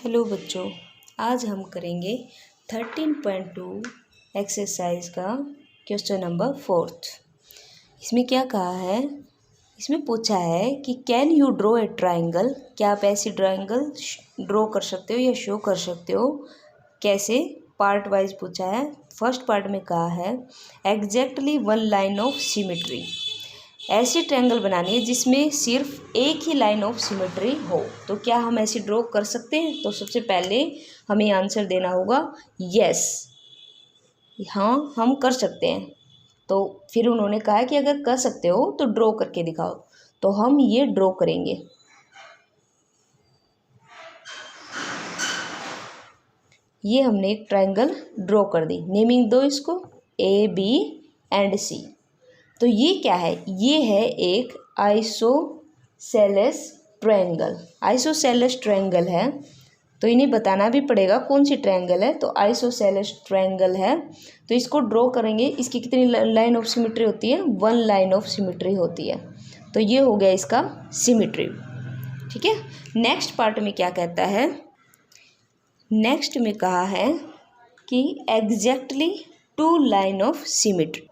Hello बच्चों, आज हम करेंगे 13.2 एक्सरसाइज का क्वेश्चन नंबर 4। इसमें क्या कहा है, इसमें पूछा है कि can you draw a triangle. क्या आप ऐसी ट्राइंगल ड्रॉ कर सकते हो या शो कर सकते हो। कैसे, पार्ट वाइज पूछा है। फर्स्ट पार्ट में कहा है exactly one line of symmetry. ऐसी ट्रायंगल बनानी है जिसमें सिर्फ एक ही लाइन ऑफ सिमेट्री हो। तो क्या हम ऐसी ड्रॉ कर सकते हैं? तो सबसे पहले हमें आंसर देना होगा यस, हाँ हम कर सकते हैं। तो फिर उन्होंने कहा कि अगर कर सकते हो तो ड्रॉ करके दिखाओ। तो हम ये ड्रॉ करेंगे। ये हमने एक ट्रायंगल ड्रॉ कर दी। नेमिंग दो इसको ए, बी एंड सी। तो ये क्या है? ये है एक आइसोसेलेस ट्रायंगल। आइसोसेलेस ट्रायंगल है तो इन्हें बताना भी पड़ेगा कौन सी ट्रायंगल है। तो आइसोसेलेस ट्रायंगल है तो इसको ड्रॉ करेंगे। इसकी कितनी लाइन ऑफ सिमेट्री होती है? वन लाइन ऑफ सिमेट्री होती है। तो ये हो गया इसका सिमेट्री। ठीक है। नेक्स्ट पार्ट में क्या कहता है? नेक्स्ट में कहा है कि exactly two line of symmetry.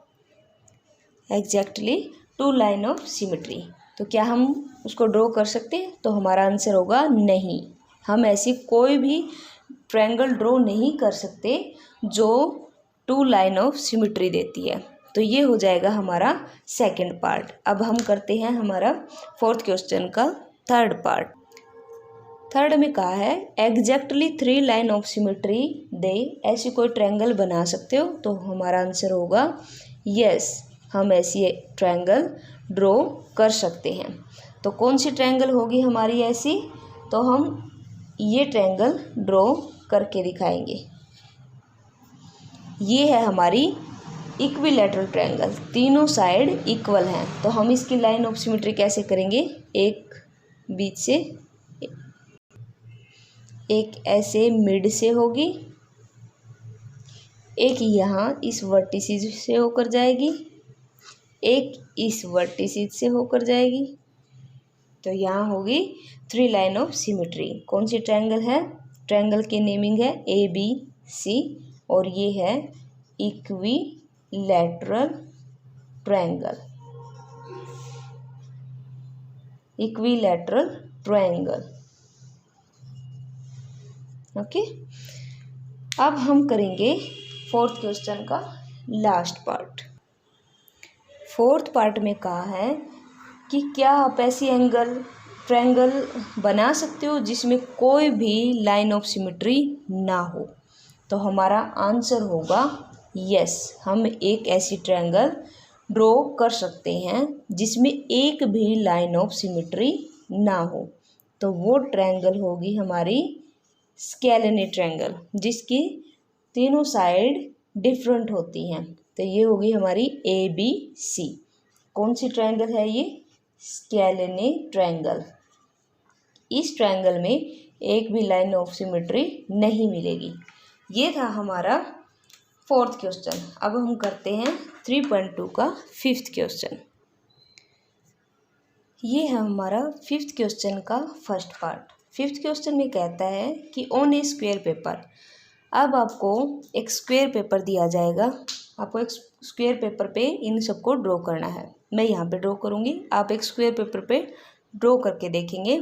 Exactly two line of symmetry. तो क्या हम उसको ड्रॉ कर सकते हैं? तो हमारा आंसर होगा नहीं। हम ऐसी कोई भी ट्रायंगल ड्रॉ नहीं कर सकते जो टू लाइन ऑफ सिमेट्री देती है। तो ये हो जाएगा हमारा सेकंड पार्ट। अब हम करते हैं हमारा फोर्थ क्वेश्चन का थर्ड पार्ट। थर्ड में कहा है exactly three line of symmetry दे। ऐसी कोई ट्रायंगल बना सकते हो? तो हमारा आंसर होगा यस, हम ऐसी ट्रायंगल ड्रॉ कर सकते हैं। तो कौन सी ट्रायंगल होगी हमारी ऐसी? तो हम ये ट्रायंगल ड्रॉ करके दिखाएंगे। ये है हमारी इक्विलैटरल ट्रायंगल, तीनों साइड इक्वल हैं। तो हम इसकी लाइन ऑफ सिमेट्री कैसे करेंगे? एक बीच से, एक ऐसे मिड से होगी, एक यहाँ इस वर्टिसिस से होकर जाएगी, एक इस वर्टिसिस से होकर जाएगी। तो यहाँ होगी थ्री लाइन ऑफ सिमेट्री। कौन सी ट्रायंगल है? ट्रायंगल की नेमिंग है ए, बी, सी और ये है equilateral triangle. Equilateral triangle. Okay. अब हम करेंगे फोर्थ क्वेश्चन का लास्ट पार्ट। फोर्थ पार्ट में कहा है कि क्या आप ऐसी ट्रायंगल बना सकते हो जिसमें कोई भी लाइन ऑफ सिमेट्री ना हो? तो हमारा आंसर होगा यस, हम एक ऐसी ट्रायंगल ड्रॉ कर सकते हैं जिसमें एक भी लाइन ऑफ सिमेट्री ना हो। तो वो ट्रायंगल होगी हमारी स्केलेनी ट्रायंगल, जिसकी तीनों साइड डिफरेंट होती हैं। तो ये होगी हमारी ए, बी, सी। कौन सी ट्रायंगल है ये? स्केलेनी ट्रायंगल। इस ट्रायंगल में एक भी लाइन ऑफ सिमेट्री नहीं मिलेगी। ये था हमारा फोर्थ क्वेश्चन। अब हम करते हैं 3.2 का फिफ्थ क्वेश्चन। ये है हमारा फिफ्थ क्वेश्चन का फर्स्ट पार्ट। फिफ्थ क्वेश्चन में कहता है कि ऑन ए स्क्वायर पेपर। अब आपको एक स्क्वायर पेपर दिया जाएगा। आपको एक स्क्वायर पेपर पे इन सबको ड्रॉ करना है। मैं यहाँ पे ड्रॉ करूँगी, आप एक स्क्वायर पेपर पे ड्रॉ करके देखेंगे।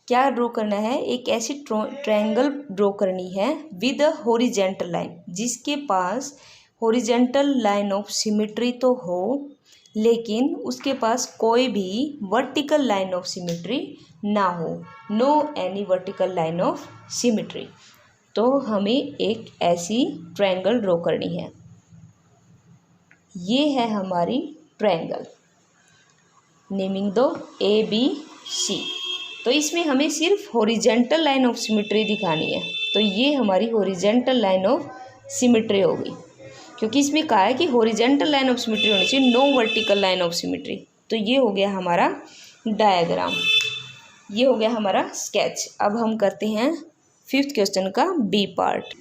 क्या ड्रॉ करना है? एक ऐसी ट्रायंगल ड्रॉ करनी है विद अ हॉरिजेंटल लाइन, जिसके पास हॉरिजेंटल लाइन ऑफ सिमेट्री तो हो लेकिन उसके पास कोई भी वर्टिकल लाइन ऑफ सिमेट्री ना हो। No any vertical line of symmetry. तो हमें एक ऐसी ट्रायंगल ड्रॉ करनी है। ये है हमारी ट्रायंगल। नेमिंग दो ए, बी, सी। तो इसमें हमें सिर्फ हॉरिजेंटल लाइन ऑफ सिमेट्री दिखानी है। तो ये हमारी हॉरिजेंटल लाइन ऑफ सिमेट्री होगी, क्योंकि इसमें कहा है कि हॉरिजेंटल लाइन ऑफ सिमेट्री होनी चाहिए, no vertical line of symmetry. तो ये हो गया हमारा डायग्राम, ये हो गया हमारा स्केच। अब हम करते हैं फिफ्थ क्वेश्चन का बी पार्ट।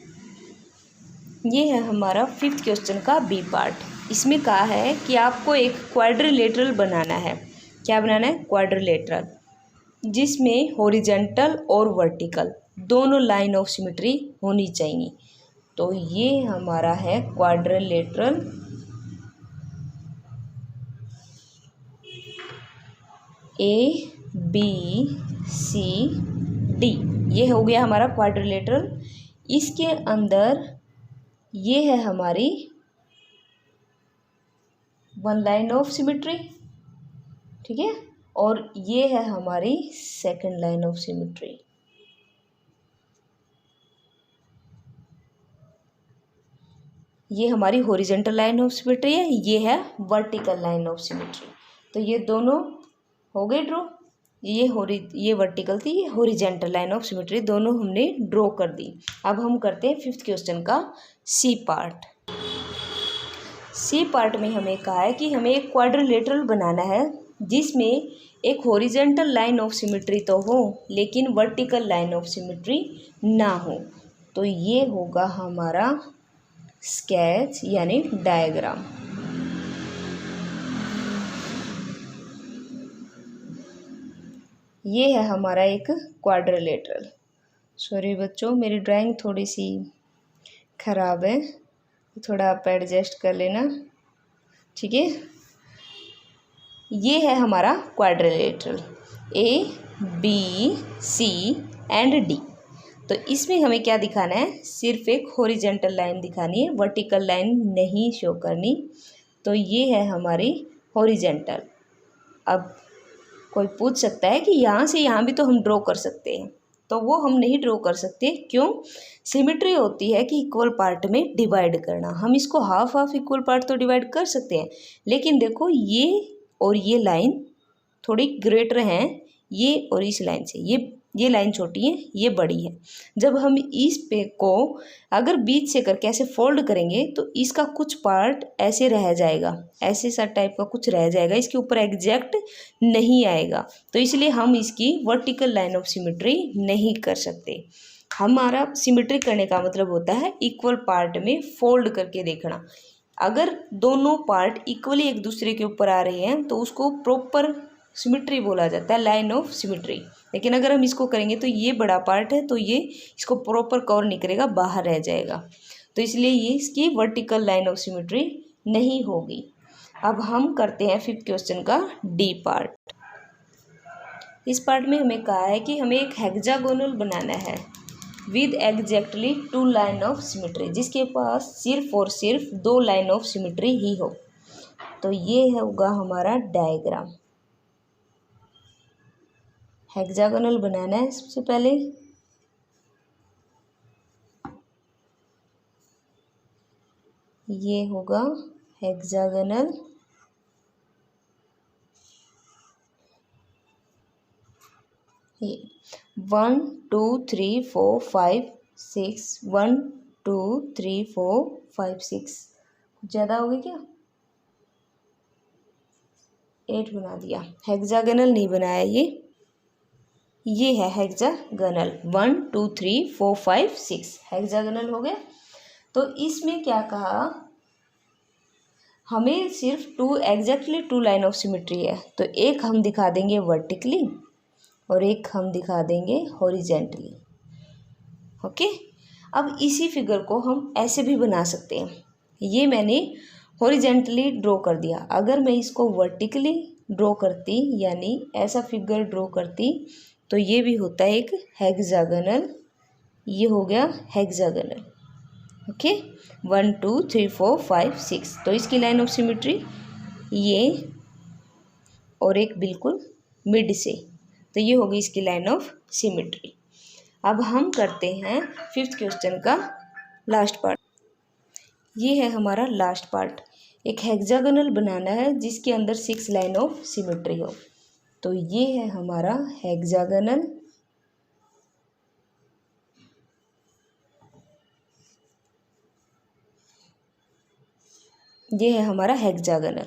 ये है हमारा फिफ्थ क्वेश्चन का बी पार्ट। इसमें कहा है कि आपको एक क्वाड्रिलेटरल बनाना है। क्या बनाना है? क्वाड्रिलेटरल, जिसमें हॉरिजेंटल और वर्टिकल दोनों लाइन ऑफ सिमेट्री होनी चाहिए। तो ये हमारा है क्वाड्रिलेटरल ABCD, ये हो गया हमारा क्वाड्रिलेटरल। इसके अंदर ये है हमारी वन लाइन ऑफ सिमेट्री, ठीक है, और ये है हमारी सेकंड लाइन ऑफ सिमेट्री। ये हमारी हॉरिजॉन्टल लाइन ऑफ सिमेट्री है, ये है वर्टिकल लाइन ऑफ सिमेट्री। तो ये दोनों हो गए ड्रॉ। ये वर्टिकल थी, ये हॉरिजॉन्टल लाइन ऑफ सिमेट्री, दोनों हमने ड्रॉ कर दी। अब हम करते हैं फिफ्थ क्वेश्चन का सी पार्ट। सी पार्ट में हमें कहा है कि हमें एक क्वाड्रिलेटरल बनाना है जिसमें एक हॉरिजॉन्टल लाइन ऑफ सिमेट्री तो हो लेकिन वर्टिकल लाइन ऑफ सिमेट्री ना हो। तो ये होगा हमारा स्केच यानी डायग्राम। ये है हमारा एक क्वाड्रिलेटरल। सॉरी बच्चों, मेरी ड्राइंग थोड़ी सी ख़राब है, थोड़ा आप एडजस्ट कर लेना, ठीक है। ये है हमारा क्वाड्रिलेटरल ABC एंड D। तो इसमें हमें क्या दिखाना है, सिर्फ एक हॉरिजॉन्टल लाइन दिखानी है, वर्टिकल लाइन नहीं शो करनी। तो ये है हमारी हॉरिजॉन्टल। अब कोई पूछ सकता है कि यहाँ से यहाँ भी तो हम ड्रॉ कर सकते हैं, तो वो हम नहीं ड्रॉ कर सकते। क्यों? सिमेट्री होती है कि इक्वल पार्ट में डिवाइड करना। हम इसको हाफ हाफ इक्वल पार्ट तो डिवाइड कर सकते हैं, लेकिन देखो ये और ये लाइन थोड़ी ग्रेटर हैं, ये और इस लाइन से ये लाइन छोटी है, ये बड़ी है। जब हम इस पे को अगर बीच से करके ऐसे फोल्ड करेंगे तो इसका कुछ पार्ट ऐसे रह जाएगा, ऐसे सा टाइप का कुछ रह जाएगा, इसके ऊपर एग्जैक्ट नहीं आएगा। तो इसलिए हम इसकी वर्टिकल लाइन ऑफ सिमेट्री नहीं कर सकते। हमारा सिमेट्री करने का मतलब होता है इक्वल पार्ट में फोल्ड करके देखना। अगर दोनों पार्ट इक्वली एक दूसरे के ऊपर आ रहे हैं तो उसको प्रॉपर सिमेट्री बोला जाता है, लाइन ऑफ सिमेट्री। लेकिन अगर हम इसको करेंगे तो ये बड़ा पार्ट है तो ये इसको प्रॉपर कवर नहीं करेगा, बाहर रह जाएगा। तो इसलिए ये इसकी वर्टिकल लाइन ऑफ सिमेट्री नहीं होगी। अब हम करते हैं फिफ्थ क्वेश्चन का डी पार्ट। इस पार्ट में हमें कहा है कि हमें एक हेक्सागोनल बनाना है with exactly 2 line of symmetry, जिसके पास सिर्फ और सिर्फ 2 लाइन ऑफ सिमेट्री ही हो। तो ये होगा हमारा डायग्राम। हेक्सागोनल बनाना है सबसे पहले। ये होगा हेक्सागोनल। ये 1 2 3 4 5 6 1 2 3 4 5 6 ज़्यादा हो गई क्या? 8 बना दिया। हेक्सागोनल नहीं बनाया ये है हेक्सागोनल। 1 2 3 4 5 6 हेक्सागोनल हो गया। तो इसमें क्या कहा, हमें सिर्फ एग्जैक्टली 2 लाइन ऑफ सिमेट्री है। तो एक हम दिखा देंगे वर्टिकली और एक हम दिखा देंगे हॉरिजेंटली। ओके, अब इसी फिगर को हम ऐसे भी बना सकते हैं। ये मैंने हॉरिजेंटली ड्रॉ कर दिया। अगर मैं इसको वर्टिकली ड्रॉ करती यानी ऐसा फिगर ड्रॉ करती तो ये भी होता है एक हेक्सागोनल। ये हो गया हेक्सागोनल। ओके, 1 2 3 4 5 6। तो इसकी लाइन ऑफ सिमेट्री ये और एक बिल्कुल मिड से, तो ये होगी इसकी लाइन ऑफ सिमेट्री। अब हम करते हैं फिफ्थ क्वेश्चन का लास्ट पार्ट। ये है हमारा लास्ट पार्ट। एक हेक्सागोनल बनाना है जिसके अंदर 6 लाइन ऑफ सिमेट्री हो। तो ये है हमारा हेक्सागोनल। ये है हमारा हेक्सागोनल।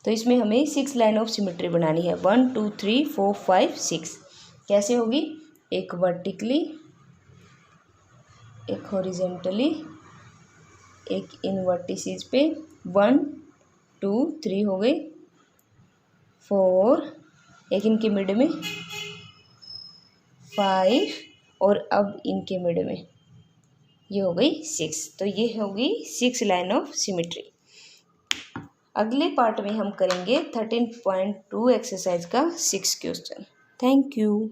तो इसमें हमें 6 लाइन ऑफ सिमेट्री बनानी है। 1 2 3 4 5 6। कैसे होगी? एक वर्टिकली, एक हॉरिजेंटली, एक इन वर्टिसेस पे। 1 2 3 हो गई, 4 एक इनके मिड में, 5 और अब इनके मिड में ये हो गई 6। तो ये हो गई 6 लाइन ऑफ सिमेट्री। अगले पार्ट में हम करेंगे 13.2 एक्सरसाइज का 6 क्वेश्चन। Thank you.